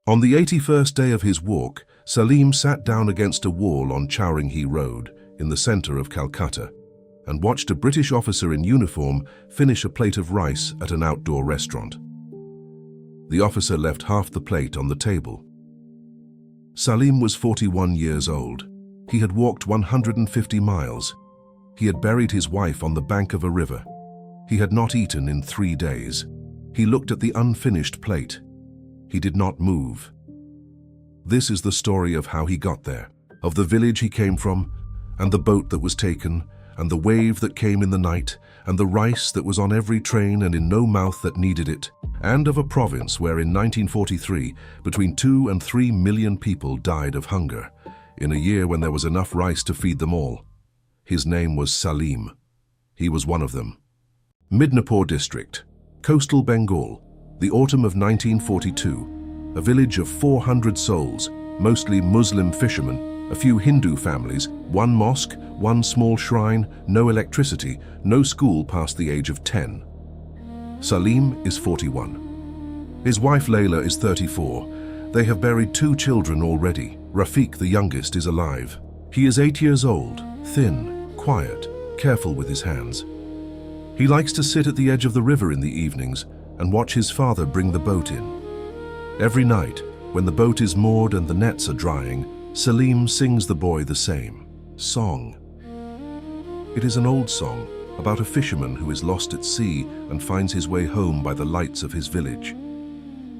On the 81st day of his walk, Salim sat down against a wall on Chowringhe Road, in the center of Calcutta, and watched a British officer in uniform finish a plate of rice at an outdoor restaurant. The officer left half the plate on the table. Salim was 41 years old. He had walked 150 miles. He had buried his wife on the bank of a river. He had not eaten in 3 days. He looked at the unfinished plate. He did not move. This is the story of how he got there, of the village he came from, and the boat that was taken, and the wave that came in the night, and the rice that was on every train and in no mouth that needed it, and of a province where in 1943 between 2 and 3 million people died of hunger, in a year when there was enough rice to feed them all. His name was Salim. He was one of them. Midnapore district, coastal Bengal, the autumn of 1942, a village of 400 souls, mostly Muslim fishermen, a few Hindu families, 1 mosque, 1 small shrine, no electricity, no school past the age of 10. Salim is 41. His wife Layla is 34. They have buried 2 children already. Rafiq, the youngest, is alive. He is 8 years old, thin, quiet, careful with his hands. He likes to sit at the edge of the river in the evenings and watch his father bring the boat in. Every night, when the boat is moored and the nets are drying, Salim sings the boy the same song. It is an old song about a fisherman who is lost at sea and finds his way home by the lights of his village.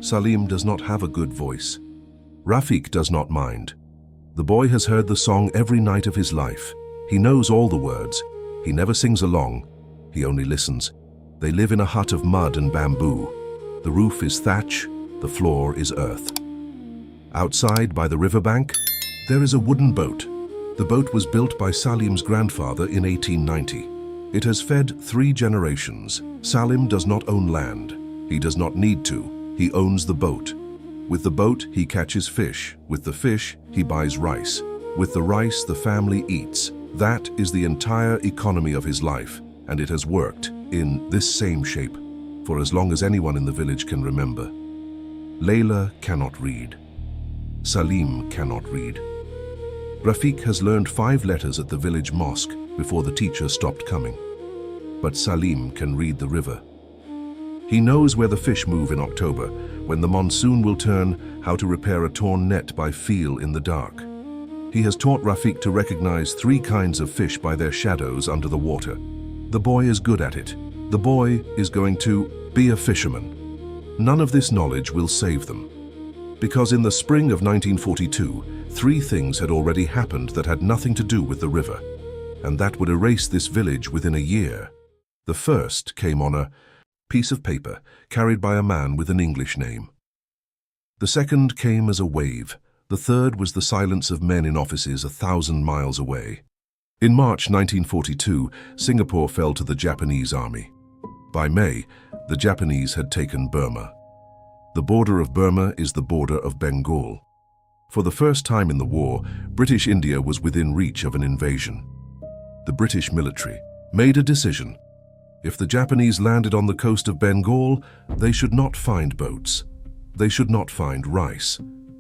Salim does not have a good voice. Rafiq does not mind. The boy has heard the song every night of his life. He knows all the words. He never sings along. He only listens. They live in a hut of mud and bamboo. The roof is thatch, the floor is earth. Outside, by the riverbank, there is a wooden boat. The boat was built by Salim's grandfather in 1890. It has fed 3 generations. Salim does not own land. He does not need to. He owns the boat. With the boat, he catches fish. With the fish, he buys rice. With the rice, the family eats. That is the entire economy of his life, and it has worked in this same shape for as long as anyone in the village can remember. Layla cannot read. Salim cannot read. Rafiq has learned 5 letters at the village mosque before the teacher stopped coming. But Salim can read the river. He knows where the fish move in October, when the monsoon will turn, how to repair a torn net by feel in the dark. He has taught Rafiq to recognize 3 kinds of fish by their shadows under the water. The boy is good at it. The boy is going to be a fisherman. None of this knowledge will save them. Because in the spring of 1942, 3 things had already happened that had nothing to do with the river, and that would erase this village within a year. The first came on a piece of paper carried by a man with an English name. The second came as a wave. The third was the silence of men in offices 1,000 miles away. In March 1942, Singapore fell to the Japanese army. By May, the Japanese had taken Burma. The border of Burma is the border of Bengal. For the first time in the war, British India was within reach of an invasion. The British military made a decision. If the Japanese landed on the coast of Bengal, they should not find boats. They should not find rice.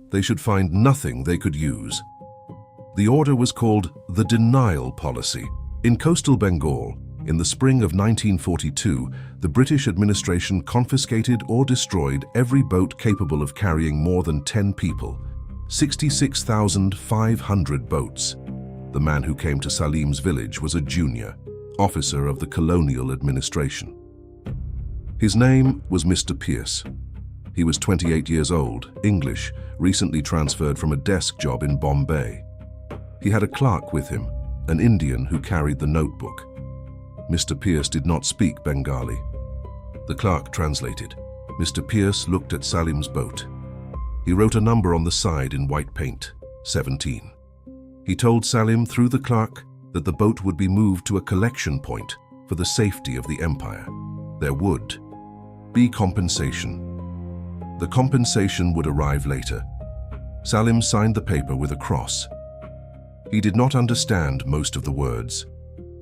They should find nothing they could use. The order was called the denial policy. In coastal Bengal, in the spring of 1942, the British administration confiscated or destroyed every boat capable of carrying more than 10 people. 66,500 boats. The man who came to Salim's village was a junior officer of the Colonial administration. His name was Mr. Pierce. He was 28 years old, English, recently transferred from a desk job in Bombay. He had a clerk with him, an Indian who carried the notebook. Mr. Pierce did not speak Bengali. The clerk translated. Mr. Pierce looked at Salim's boat. He wrote a number on the side in white paint, 17. He told Salim through the clerk that the boat would be moved to a collection point for the safety of the empire. There would be compensation. The compensation would arrive later. Salim signed the paper with a cross. He did not understand most of the words.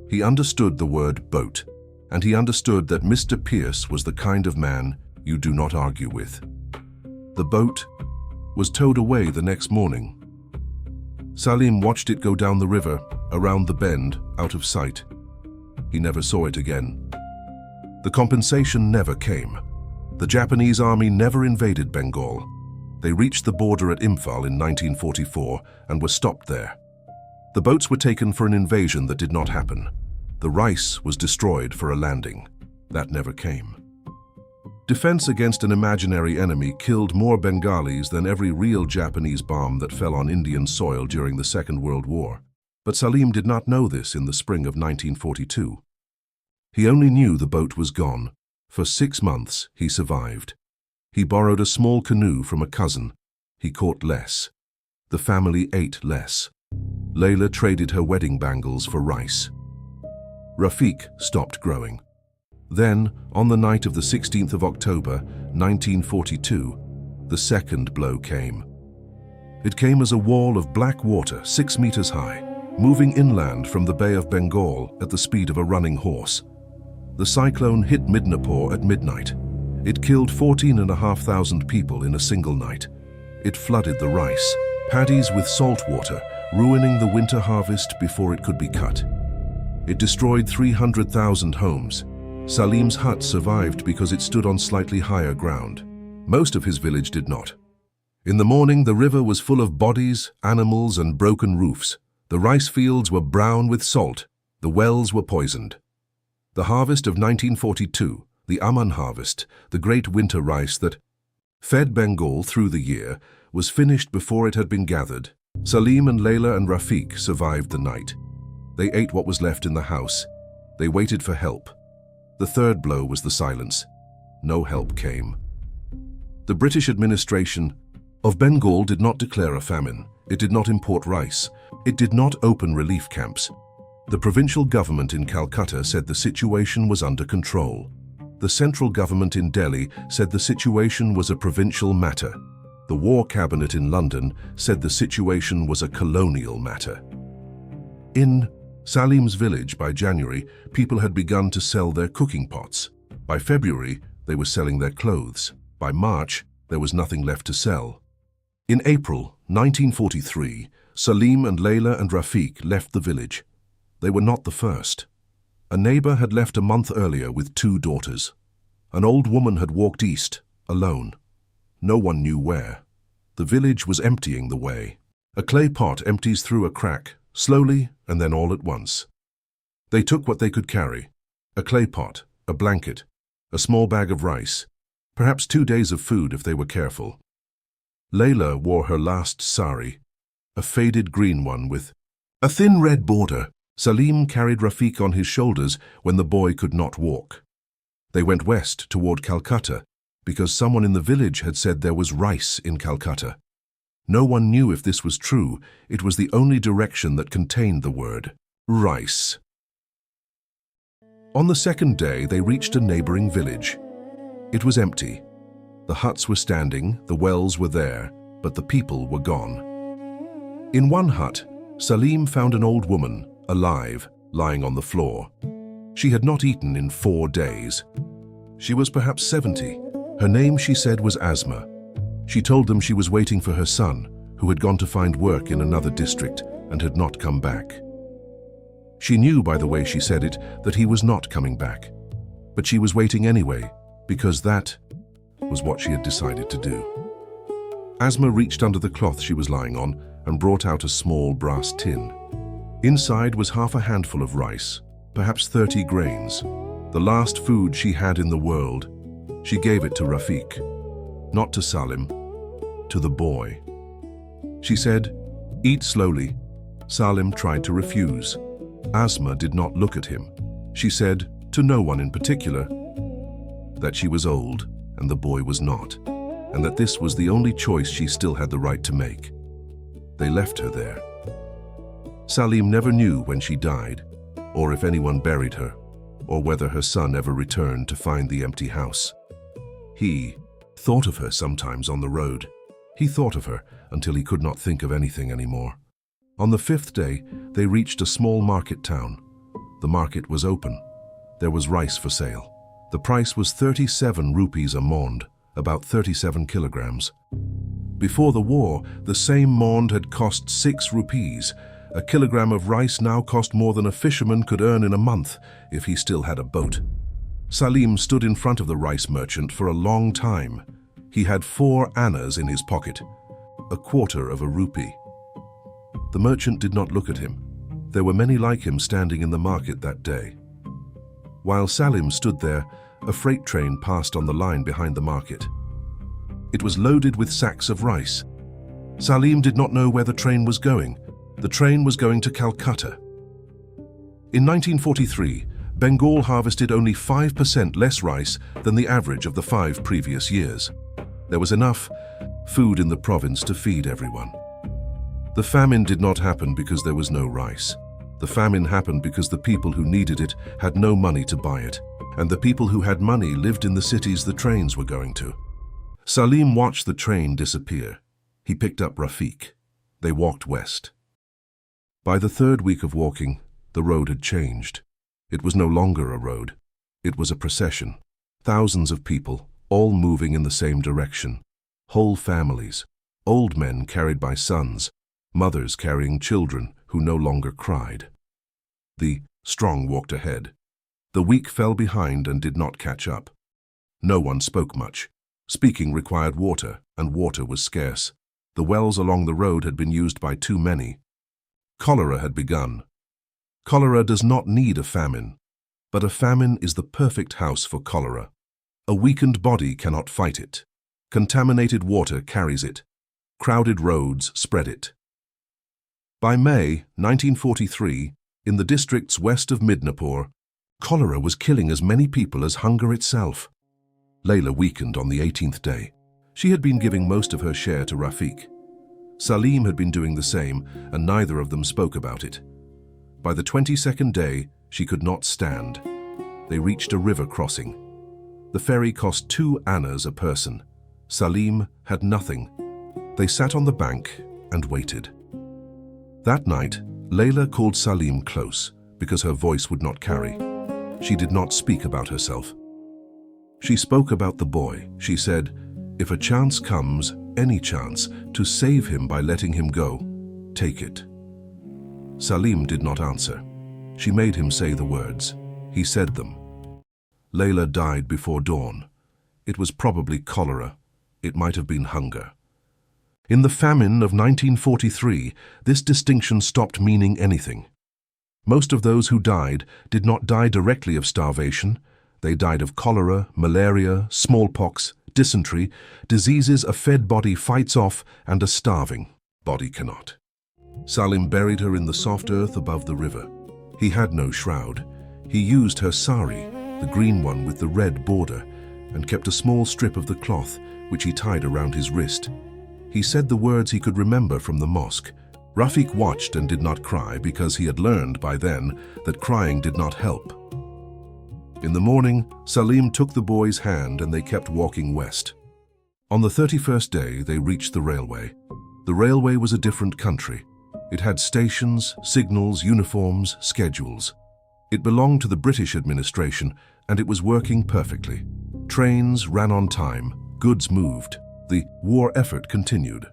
He understood the word boat, and he understood that Mr. Pierce was the kind of man you do not argue with. The boat was towed away the next morning. Salim watched it go down the river, around the bend, out of sight. He never saw it again. The compensation never came. The Japanese army never invaded Bengal. They reached the border at Imphal in 1944 and were stopped there. The boats were taken for an invasion that did not happen. The rice was destroyed for a landing. That never came. Defense against an imaginary enemy killed more Bengalis than every real Japanese bomb that fell on Indian soil during the Second World War. But Salim did not know this in the spring of 1942. He only knew the boat was gone. For 6 months, he survived. He borrowed a small canoe from a cousin. He caught less. The family ate less. Layla traded her wedding bangles for rice. Rafiq stopped growing. Then, on the night of the 16th of October, 1942, the second blow came. It came as a wall of black water 6 meters high, moving inland from the Bay of Bengal at the speed of a running horse. The cyclone hit Midnapore at midnight. It killed 14,500 people in a single night. It flooded the rice, paddies with salt water, ruining the winter harvest before it could be cut. It destroyed 300,000 homes. Salim's hut survived because it stood on slightly higher ground. Most of his village did not. In the morning, the river was full of bodies, animals, and broken roofs. The rice fields were brown with salt. The wells were poisoned. The harvest of 1942, the Aman harvest, the great winter rice that fed Bengal through the year, was finished before it had been gathered. Salim and Layla and Rafiq survived the night. They ate what was left in the house. They waited for help. The third blow was the silence. No help came. The British administration of Bengal did not declare a famine. It did not import rice. It did not open relief camps. The provincial government in Calcutta said the situation was under control. The central government in Delhi said the situation was a provincial matter. The War Cabinet in London said the situation was a colonial matter. In Salim's village, by January, people had begun to sell their cooking pots. By February, they were selling their clothes. By March, there was nothing left to sell. In April 1943, Salim and Layla and Rafiq left the village. They were not the first. A neighbor had left a month earlier with 2 daughters. An old woman had walked east, alone. No one knew where. The village was emptying the way. A clay pot empties through a crack, slowly and then all at once. They took what they could carry: a clay pot, a blanket, a small bag of rice, perhaps 2 days of food if they were careful. Layla wore her last sari, a faded green one with a thin red border. Salim carried Rafiq on his shoulders when the boy could not walk. They went west toward Calcutta because someone in the village had said there was rice in Calcutta. No one knew if this was true. It was the only direction that contained the word rice. On the second day, they reached a neighboring village. It was empty. The huts were standing, the wells were there, but the people were gone. In one hut, Salim found an old woman, alive, lying on the floor. She had not eaten in 4 days. She was perhaps 70. Her name, she said, was Asma. She told them she was waiting for her son, who had gone to find work in another district and had not come back. She knew by the way she said it that he was not coming back. But she was waiting anyway, because that was what she had decided to do. Asma reached under the cloth she was lying on and brought out a small brass tin. Inside was half a handful of rice, perhaps 30 grains, the last food she had in the world. She gave it to Rafiq, not to Salim, to the boy. She said, "Eat slowly." Salim tried to refuse. Asma did not look at him. She said, to no one in particular, that she was old and the boy was not, and that this was the only choice she still had the right to make. They left her there. Salim never knew when she died, or if anyone buried her, or whether her son ever returned to find the empty house. He thought of her sometimes on the road. He thought of her until he could not think of anything anymore. On the 5th day, they reached a small market town. The market was open. There was rice for sale. The price was 37 rupees a mond, about 37 kilograms. Before the war, the same mond had cost 6 rupees. A kilogram of rice now cost more than a fisherman could earn in a month if he still had a boat. Salim stood in front of the rice merchant for a long time. He had 4 annas in his pocket, a quarter of a rupee. The merchant did not look at him. There were many like him standing in the market that day. While Salim stood there, a freight train passed on the line behind the market. It was loaded with sacks of rice. Salim did not know where the train was going. The train was going to Calcutta. In 1943, Bengal harvested only 5% less rice than the average of the 5 previous years. There was enough food in the province to feed everyone. The famine did not happen because there was no rice. The famine happened because the people who needed it had no money to buy it, and the people who had money lived in the cities the trains were going to. Salim watched the train disappear. He picked up Rafiq. They walked west. By the 3rd week of walking, the road had changed. It was no longer a road. It was a procession. Thousands of people, all moving in the same direction. Whole families, old men carried by sons, mothers carrying children who no longer cried. The strong walked ahead. The weak fell behind and did not catch up. No one spoke much. Speaking required water, and water was scarce. The wells along the road had been used by too many. Cholera had begun. Cholera does not need a famine, but a famine is the perfect house for cholera. A weakened body cannot fight it. Contaminated water carries it. Crowded roads spread it. By May 1943, in the districts west of Midnapore, cholera was killing as many people as hunger itself. Layla weakened on the 18th day. She had been giving most of her share to Rafiq. Salim had been doing the same, and neither of them spoke about it. By the 22nd day, she could not stand. They reached a river crossing. The ferry cost 2 annas a person. Salim had nothing. They sat on the bank and waited. That night, Layla called Salim close because her voice would not carry. She did not speak about herself. She spoke about the boy. She said, "If a chance comes, any chance, to save him by letting him go, take it." Salim did not answer. She made him say the words. He said them. Layla died before dawn. It was probably cholera. It might have been hunger. In the famine of 1943, this distinction stopped meaning anything. Most of those who died did not die directly of starvation. They died of cholera, malaria, smallpox, dysentery, diseases a fed body fights off and a starving body cannot. Salim buried her in the soft earth above the river. He had no shroud. He used her sari, the green one with the red border, and kept a small strip of the cloth which he tied around his wrist. He said the words he could remember from the mosque. Rafiq watched and did not cry because he had learned by then that crying did not help. In the morning, Salim took the boy's hand and they kept walking west. On the 31st day, they reached the railway. The railway was a different country. It had stations, signals, uniforms, schedules. It belonged to the British administration and it was working perfectly. Trains ran on time, goods moved. The war effort continued.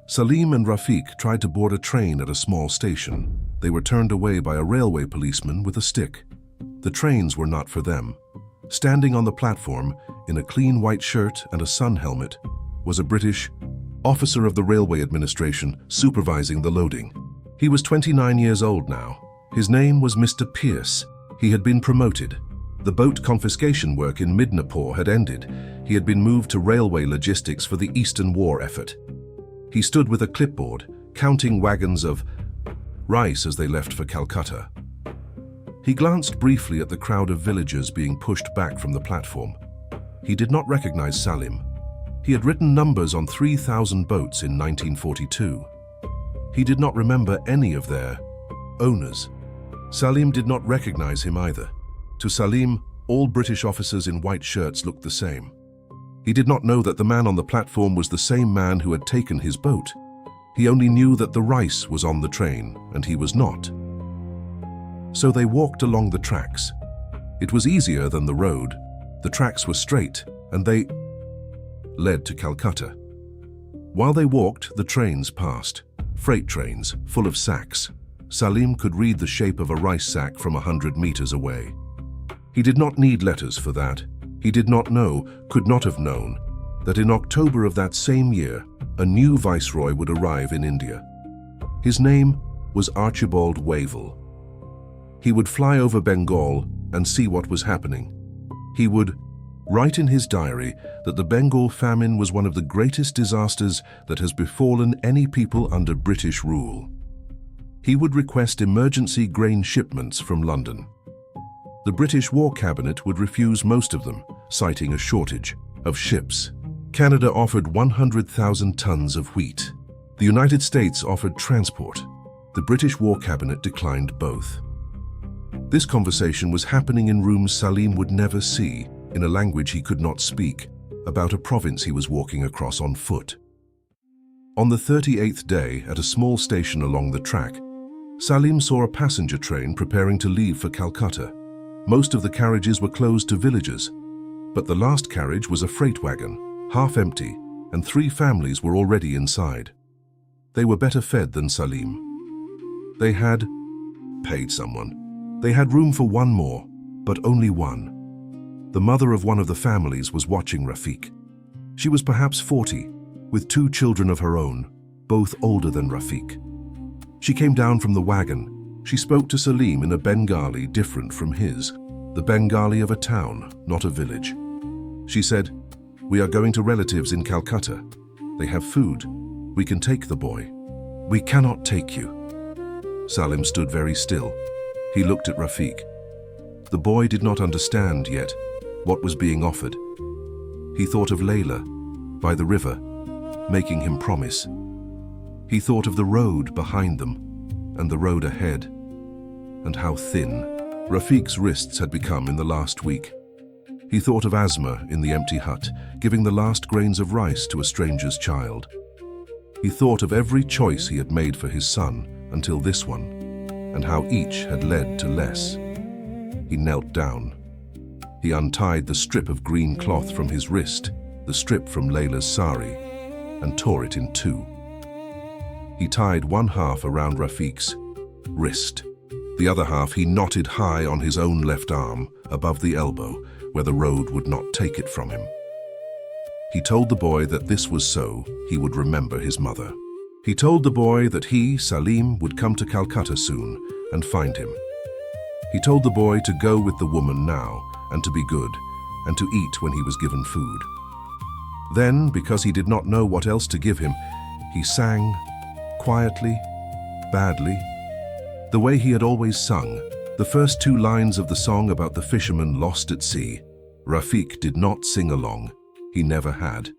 Salim and Rafiq tried to board a train at a small station. They were turned away by a railway policeman with a stick. The trains were not for them. Standing on the platform, in a clean white shirt and a sun helmet, was a British officer of the railway administration supervising the loading. He was 29 years old now. His name was Mr. Pierce. He had been promoted. The boat confiscation work in Midnapore had ended. He had been moved to railway logistics for the Eastern War effort. He stood with a clipboard, counting wagons of rice as they left for Calcutta. He glanced briefly at the crowd of villagers being pushed back from the platform. He did not recognize Salim. He had written numbers on 3,000 boats in 1942. He did not remember any of their owners. Salim did not recognize him either. To Salim, all British officers in white shirts looked the same. He did not know that the man on the platform was the same man who had taken his boat. He only knew that the rice was on the train, and he was not. So they walked along the tracks. It was easier than the road. The tracks were straight, and they led to Calcutta. While they walked, the trains passed. Freight trains, full of sacks. Salim could read the shape of a rice sack from 100 meters away. He did not need letters for that. He did not know, could not have known, that in October of that same year, a new viceroy would arrive in India. His name was Archibald Wavell. He would fly over Bengal and see what was happening. He would write in his diary that the Bengal famine was one of the greatest disasters that has befallen any people under British rule. He would request emergency grain shipments from London. The British War Cabinet would refuse most of them, citing a shortage of ships. Canada offered 100,000 tons of wheat. The United States offered transport. The British War Cabinet declined both. This conversation was happening in rooms Salim would never see, in a language he could not speak, about a province he was walking across on foot. On the 38th day, at a small station along the track, Salim saw a passenger train preparing to leave for Calcutta. Most of the carriages were closed to villagers, but the last carriage was a freight wagon, half empty, and 3 families were already inside. They were better fed than Salim. They had paid someone. They had room for one more, but only one. The mother of one of the families was watching Rafiq. She was perhaps 40, with 2 children of her own, both older than Rafiq. She came down from the wagon. She spoke to Salim in a Bengali different from his, the Bengali of a town, not a village. She said, "We are going to relatives in Calcutta. They have food. We can take the boy. We cannot take you." Salim stood very still. He looked at Rafiq. The boy did not understand yet what was being offered. He thought of Layla, by the river, making him promise. He thought of the road behind them, and the road ahead, and how thin Rafiq's wrists had become in the last week. He thought of Asma in the empty hut, giving the last grains of rice to a stranger's child. He thought of every choice he had made for his son until this one, and how each had led to less. He knelt down. He untied the strip of green cloth from his wrist, the strip from Layla's sari, and tore it in 2. He tied one half around Rafiq's wrist. The other half he knotted high on his own left arm, above the elbow, where the road would not take it from him. He told the boy that this was so he would remember his mother. He told the boy that he, Salim, would come to Calcutta soon and find him. He told the boy to go with the woman now and to be good and to eat when he was given food. Then, because he did not know what else to give him, he sang, quietly, badly, the way he had always sung, the first 2 lines of the song about the fisherman lost at sea. Rafiq did not sing along. He never had.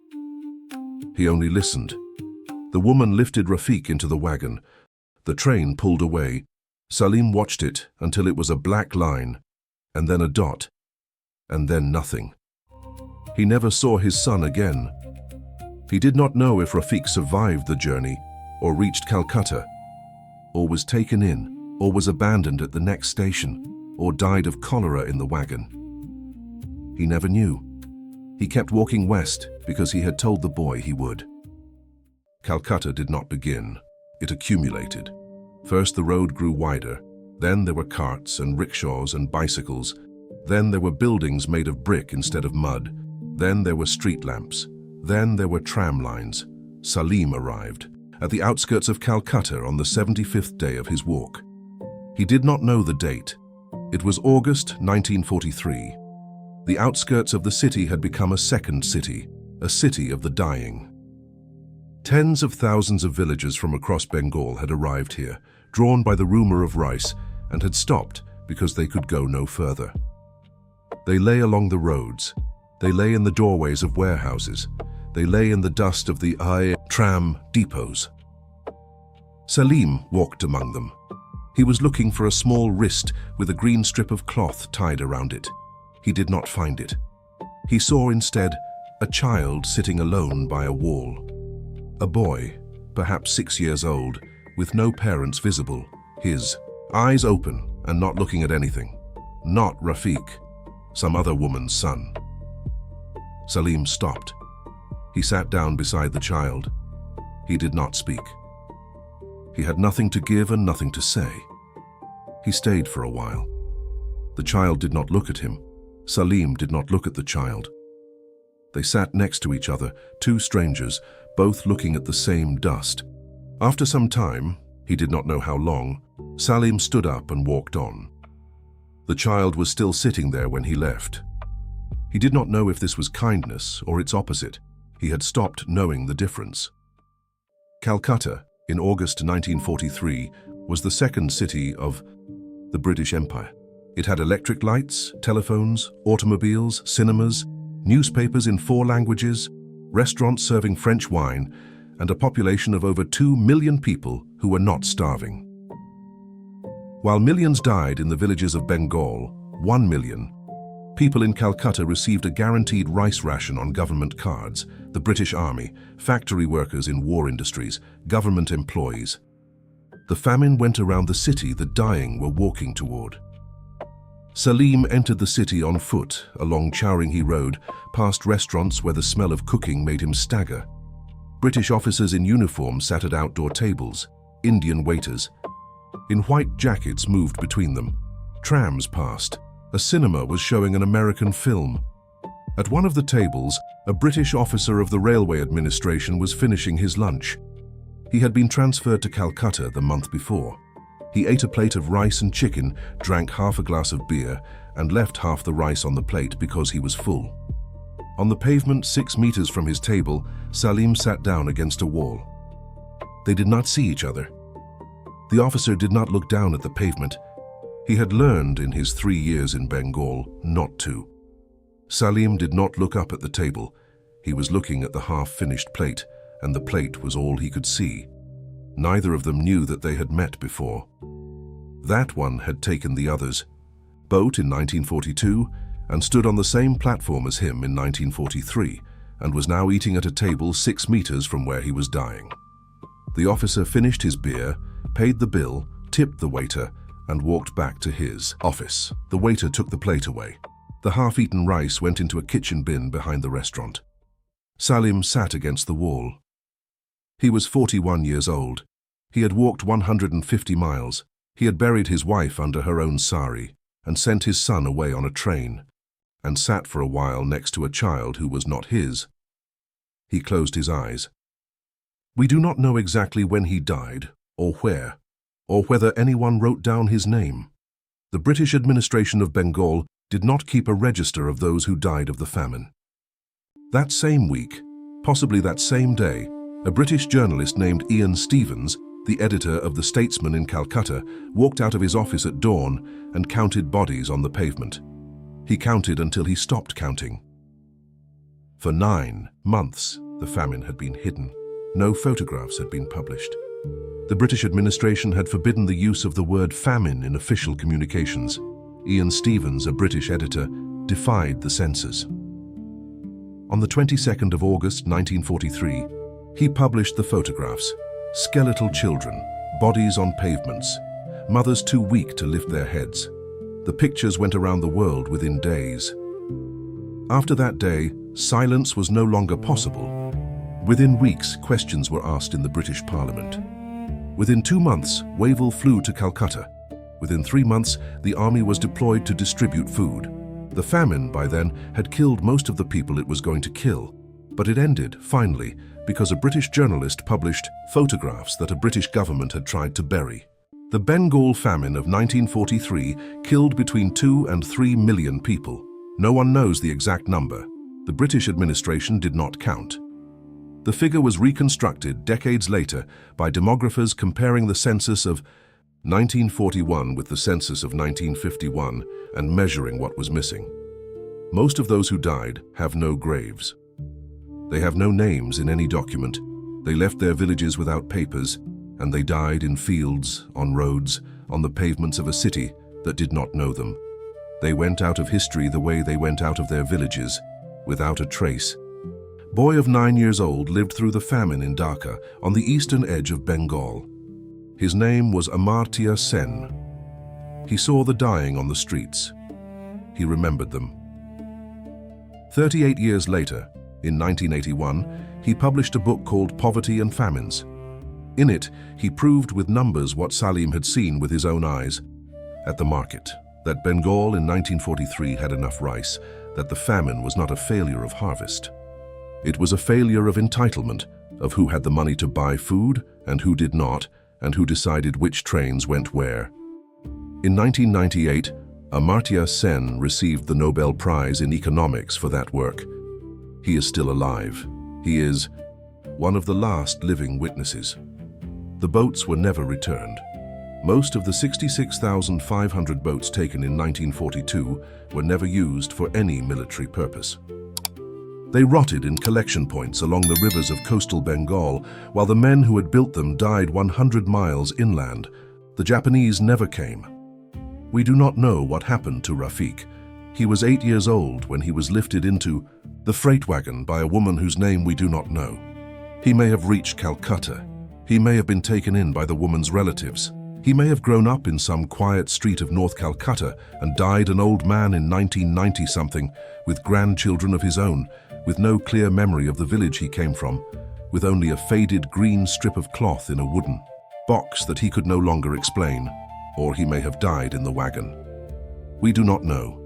He only listened. The woman lifted Rafiq into the wagon. The train pulled away. Salim watched it until it was a black line, and then a dot, and then nothing. He never saw his son again. He did not know if Rafiq survived the journey, or reached Calcutta, or was taken in, or was abandoned at the next station, or died of cholera in the wagon. He never knew. He kept walking west because he had told the boy he would. Calcutta did not begin. It accumulated. First the road grew wider, then there were carts and rickshaws and bicycles, then there were buildings made of brick instead of mud, then there were street lamps, then there were tram lines. Salim arrived at the outskirts of Calcutta on the 75th day of his walk. He did not know the date. It was August 1943. The outskirts of the city had become a second city, a city of the dying. Tens of thousands of villagers from across Bengal had arrived here, drawn by the rumor of rice, and had stopped because they could go no further. They lay along the roads. They lay in the doorways of warehouses. They lay in the dust of the tram depots. Salim walked among them. He was looking for a small wrist with a green strip of cloth tied around it. He did not find it. He saw instead a child sitting alone by a wall. A boy, perhaps 6 years old, with no parents visible, his eyes open and not looking at anything. Not Rafiq, some other woman's son. Salim stopped. He sat down beside the child. He did not speak. He had nothing to give and nothing to say. He stayed for a while. The child did not look at him. Salim did not look at the child. They sat next to each other, two strangers, both looking at the same dust. After some time, he did not know how long, Salim stood up and walked on. The child was still sitting there when he left. He did not know if this was kindness or its opposite. He had stopped knowing the difference. Calcutta, in August 1943, was the second city of the British Empire. It had electric lights, telephones, automobiles, cinemas, newspapers in 4 languages, restaurants serving French wine, and a population of over 2 million people who were not starving. While millions died in the villages of Bengal, 1 million people in Calcutta received a guaranteed rice ration on government cards, the British Army, factory workers in war industries, government employees. The famine went around the city the dying were walking toward. Salim entered the city on foot, along Chowringhi Road, past restaurants where the smell of cooking made him stagger. British officers in uniform sat at outdoor tables, Indian waiters in white jackets moved between them. Trams passed. A cinema was showing an American film. At one of the tables, a British officer of the railway administration was finishing his lunch. He had been transferred to Calcutta the month before. He ate a plate of rice and chicken, drank half a glass of beer, and left half the rice on the plate because he was full. On the pavement 6 meters from his table, Salim sat down against a wall. They did not see each other. The officer did not look down at the pavement. He had learned in his 3 years in Bengal not to. Salim did not look up at the table. He was looking at the half-finished plate, and the plate was all he could see. Neither of them knew that they had met before. That one had taken the other's boat in 1942 and stood on the same platform as him in 1943 and was now eating at a table 6 meters from where he was dying. The officer finished his beer, paid the bill, tipped the waiter, and walked back to his office. The waiter took the plate away. The half-eaten rice went into a kitchen bin behind the restaurant. Salim sat against the wall. He was 41 years old. He had walked 150 miles. He had buried his wife under her own sari and sent his son away on a train, and sat for a while next to a child who was not his. He closed his eyes. We do not know exactly when he died, or where, or whether anyone wrote down his name. The British administration of Bengal did not keep a register of those who died of the famine. That same week, possibly that same day, a British journalist named Ian Stevens, the editor of The Statesman in Calcutta, walked out of his office at dawn and counted bodies on the pavement. He counted until he stopped counting. For 9 months, the famine had been hidden. No photographs had been published. The British administration had forbidden the use of the word famine in official communications. Ian Stevens, a British editor, defied the censors. On the 22nd of August 1943, he published the photographs: skeletal children, bodies on pavements, mothers too weak to lift their heads. The pictures went around the world within days. After that day, silence was no longer possible. Within weeks, questions were asked in the British Parliament. Within 2 months, Wavell flew to Calcutta. Within 3 months, the army was deployed to distribute food. The famine, by then, had killed most of the people it was going to kill. But it ended, finally, because a British journalist published photographs that a British government had tried to bury. The Bengal famine of 1943 killed between 2 and 3 million people. No one knows the exact number. The British administration did not count. The figure was reconstructed decades later by demographers comparing the census of 1941 with the census of 1951 and measuring what was missing. Most of those who died have no graves. They have no names in any document. They left their villages without papers, and they died in fields, on roads, on the pavements of a city that did not know them. They went out of history the way they went out of their villages, without a trace. Boy of 9 years old lived through the famine in Dhaka, on the eastern edge of Bengal. His name was Amartya Sen. He saw the dying on the streets. He remembered them. 38 years later, in 1981, he published a book called Poverty and Famines. In it, he proved with numbers what Salim had seen with his own eyes at the market, that Bengal in 1943 had enough rice, that the famine was not a failure of harvest. It was a failure of entitlement, of who had the money to buy food and who did not, and who decided which trains went where. In 1998, Amartya Sen received the Nobel Prize in Economics for that work. He is still alive. He is one of the last living witnesses. The boats were never returned. Most of the 66,500 boats taken in 1942 were never used for any military purpose. They rotted in collection points along the rivers of coastal Bengal, while the men who had built them died 100 miles inland. The Japanese never came. We do not know what happened to Rafiq. He was 8 years old when he was lifted into the freight wagon by a woman whose name we do not know. He may have reached Calcutta. He may have been taken in by the woman's relatives. He may have grown up in some quiet street of North Calcutta and died an old man in 1990-something with grandchildren of his own, with no clear memory of the village he came from, with only a faded green strip of cloth in a wooden box that he could no longer explain, or he may have died in the wagon. We do not know.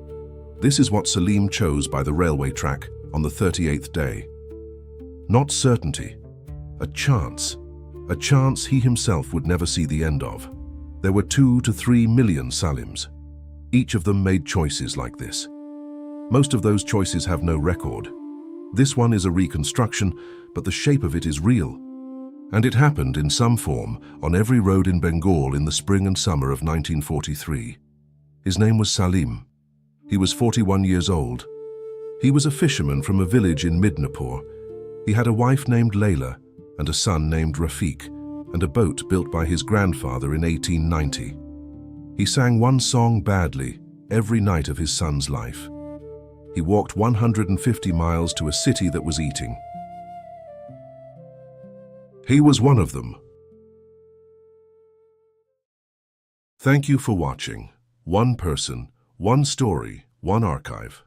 This is what Salim chose by the railway track on the 38th day. Not certainty, a chance he himself would never see the end of. There were 2 to 3 million Salims. Each of them made choices like this. Most of those choices have no record. This one is a reconstruction, but the shape of it is real. And it happened in some form on every road in Bengal in the spring and summer of 1943. His name was Salim. He was 41 years old. He was a fisherman from a village in Midnapore. He had a wife named Layla and a son named Rafiq, and a boat built by his grandfather in 1890. He sang one song badly every night of his son's life. He walked 150 miles to a city that was eating. He was one of them. Thank you for watching. One person, one story, one archive.